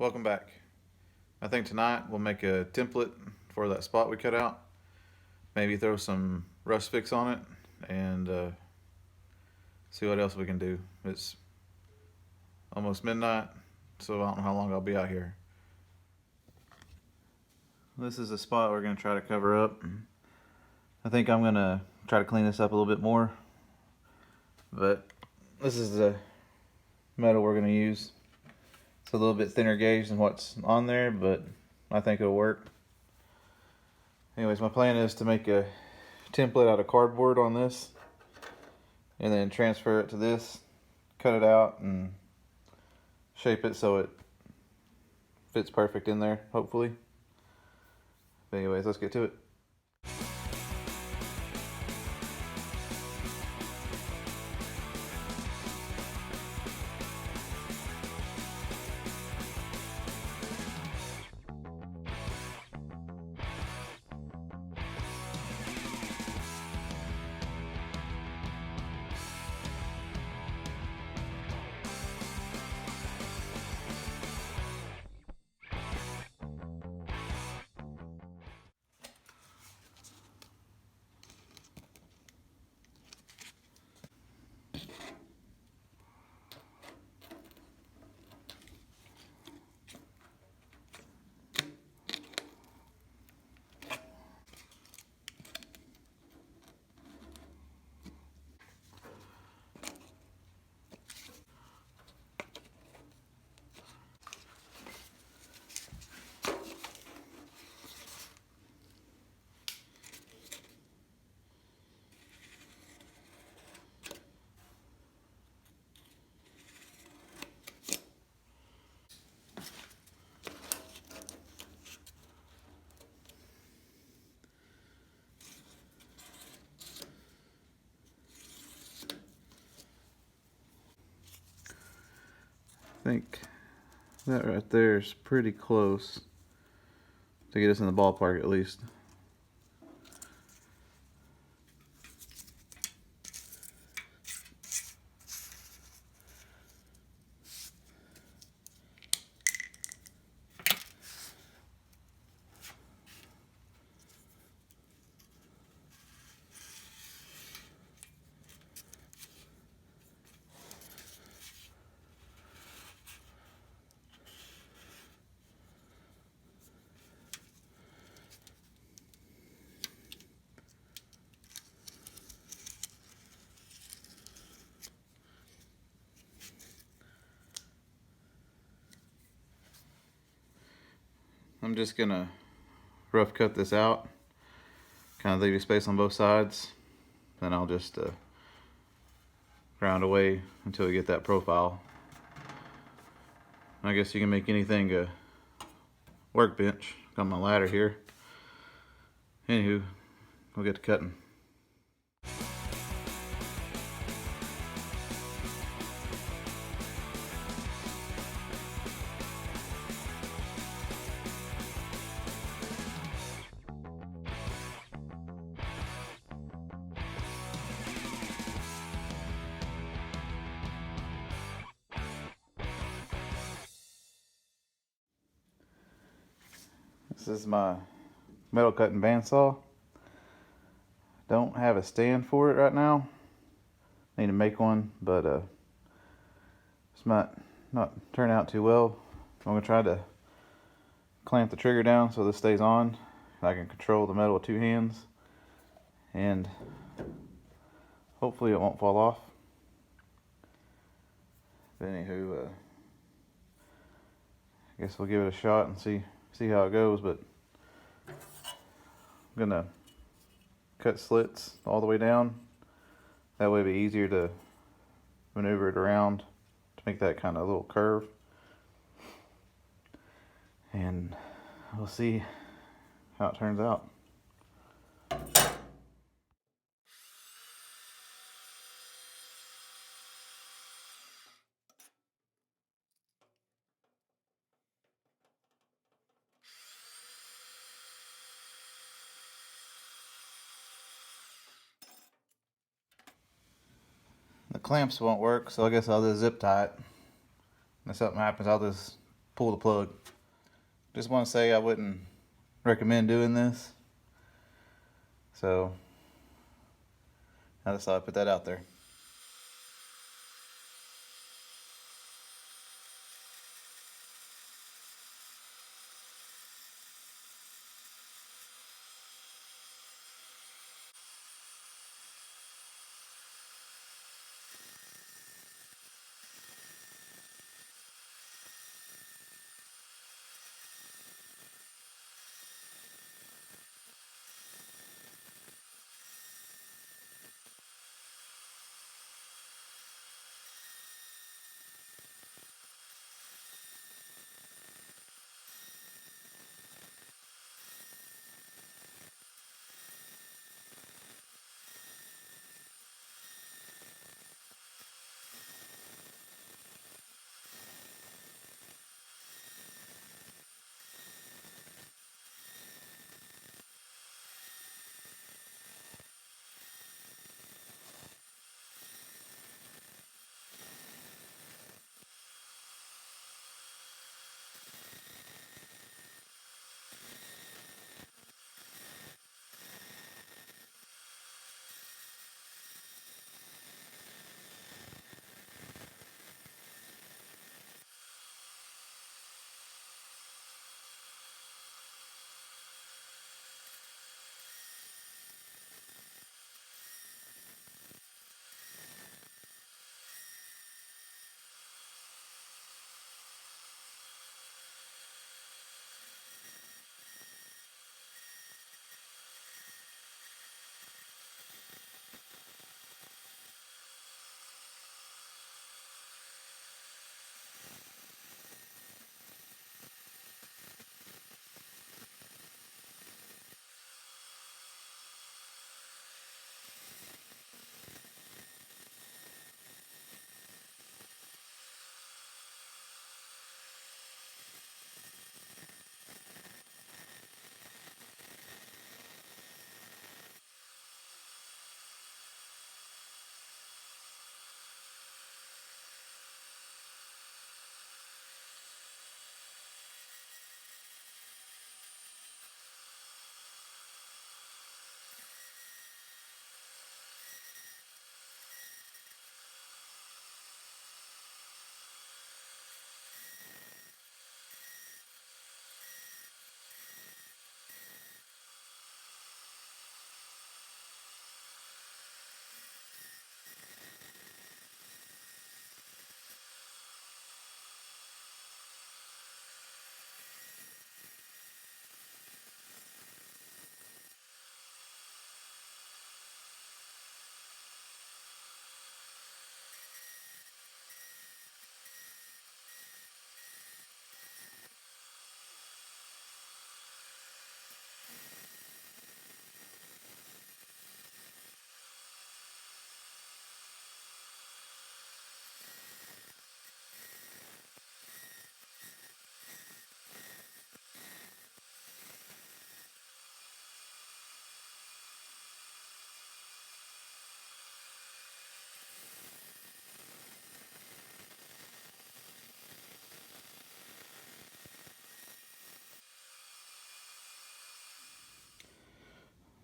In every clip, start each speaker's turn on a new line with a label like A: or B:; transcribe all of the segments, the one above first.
A: Welcome back. I think tonight we'll make a template for that spot we cut out. Maybe throw some rust fix on it and see what else we can do. It's almost midnight, so I don't know how long I'll be out here. This is a spot we're going to try to cover up. I think I'm going to try to clean this up a little bit more, but this is the metal we're going to use. It's a little bit thinner gauge than what's on there, but I think it'll work. Anyways, my plan is to make a template out of cardboard on this and then transfer it to this, cut it out and shape it so it fits perfect in there, hopefully. But anyways, let's get to it. I think that right there is pretty close to get us in the ballpark at least. I'm just gonna rough cut this out, kind of leave you space on both sides, then I'll just ground away until we get that profile. I guess you can make anything a workbench. Got my ladder here. Anywho, we'll get to cutting. This is my metal cutting bandsaw. Don't have a stand for it right now. Need to make one, but this might not turn out too well. I'm gonna try to clamp the trigger down so this stays on. I can control the metal with two hands, and hopefully it won't fall off. But anywho, I guess we'll give it a shot and see how it goes. But I'm gonna cut slits all the way down. That way it'll be easier to maneuver it around to make that kind of little curve. And we'll see how it turns out. The clamps won't work, so I guess I'll just zip tie it. If something happens, I'll just pull the plug. Just want to say I wouldn't recommend doing this. So I just thought I'd put that out there.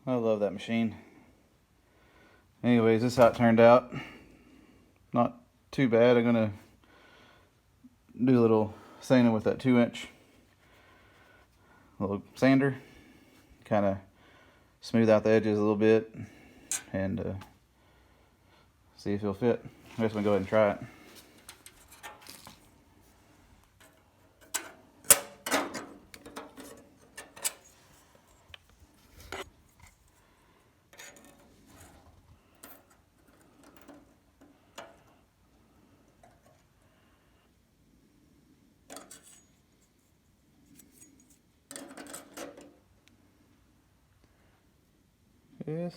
A: I love that machine. Anyways, this is how it turned out. Not too bad. I'm gonna do a little sanding with that 2-inch little sander, kind of smooth out the edges a little bit and see if it'll fit. I guess we'll go ahead and try it. Yes.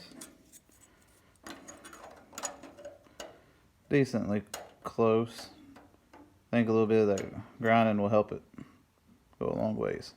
A: Decently close. I think a little bit of that grinding will help it go a long ways.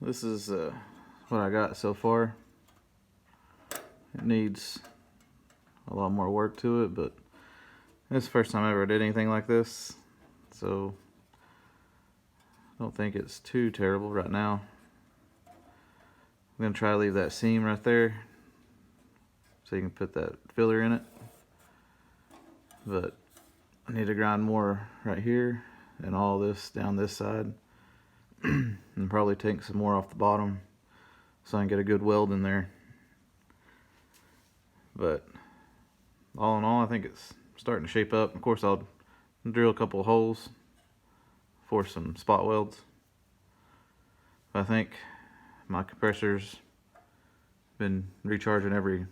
A: This is what I got so far. It needs a lot more work to it, but it's the first time I ever did anything like this, so I don't think it's too terrible right now. I'm going to try to leave that seam right there so you can put that filler in it, but I need to grind more right here and all this down this side and probably take some more off the bottom so I can get a good weld in there. But all in all, I think it's starting to shape up. Of course, I'll drill a couple of holes for some spot welds. But I think my compressor's been recharging every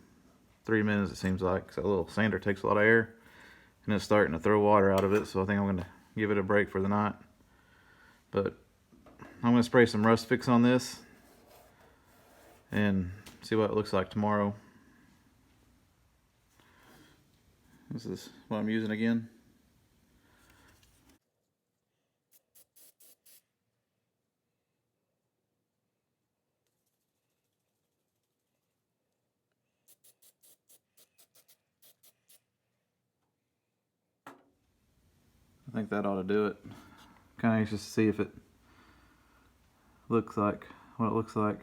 A: 3 minutes, it seems like, 'cause that little sander takes a lot of air and it's starting to throw water out of it, so I think I'm going to give it a break for the night. But I'm going to spray some rust fix on this and see what it looks like tomorrow. This is what I'm using again. I think that ought to do it. Kind of anxious to see if it looks like what it looks like.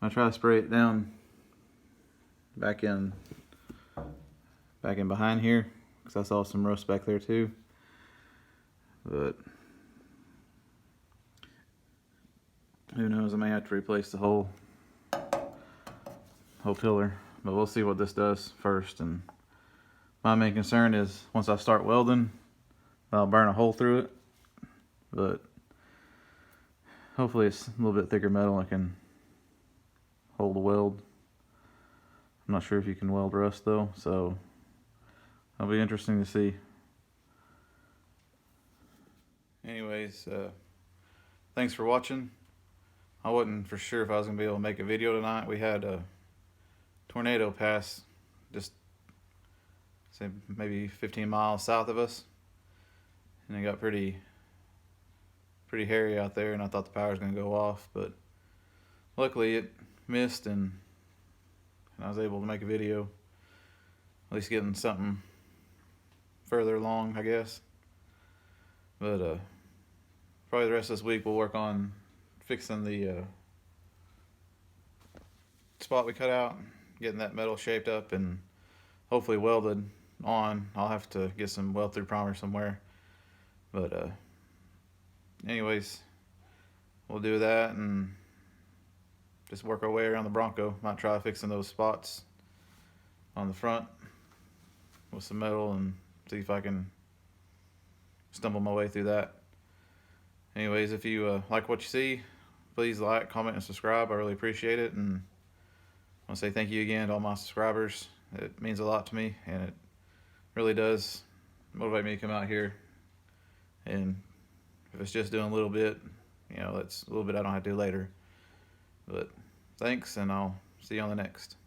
A: I try to spray it down back in behind here because I saw some rust back there too. But who knows? I may have to replace the whole pillar, but we'll see what this does first. And my main concern is once I start welding, I'll burn a hole through it. But hopefully it's a little bit thicker metal and can hold the weld. I'm not sure if you can weld rust though, so it'll be interesting to see. Anyways, thanks for watching. I wasn't for sure if I was going to be able to make a video tonight. We had a tornado pass just say maybe 15 miles south of us, and it got pretty hairy out there, and I thought the power was going to go off, but luckily it missed, and I was able to make a video, at least getting something further along, I guess. But probably the rest of this week we'll work on fixing the spot we cut out, getting that metal shaped up and hopefully welded on. I'll have to get some weld through primer somewhere, but anyways, we'll do that and just work our way around the Bronco. Might try fixing those spots on the front with some metal and see if I can stumble my way through that. Anyways, if you like what you see, please like, comment, and subscribe. I really appreciate it, and I want to say thank you again to all my subscribers. It means a lot to me, and it really does motivate me to come out here. And if it's just doing a little bit, you know, that's a little bit I don't have to do later. But thanks, and I'll see you on the next.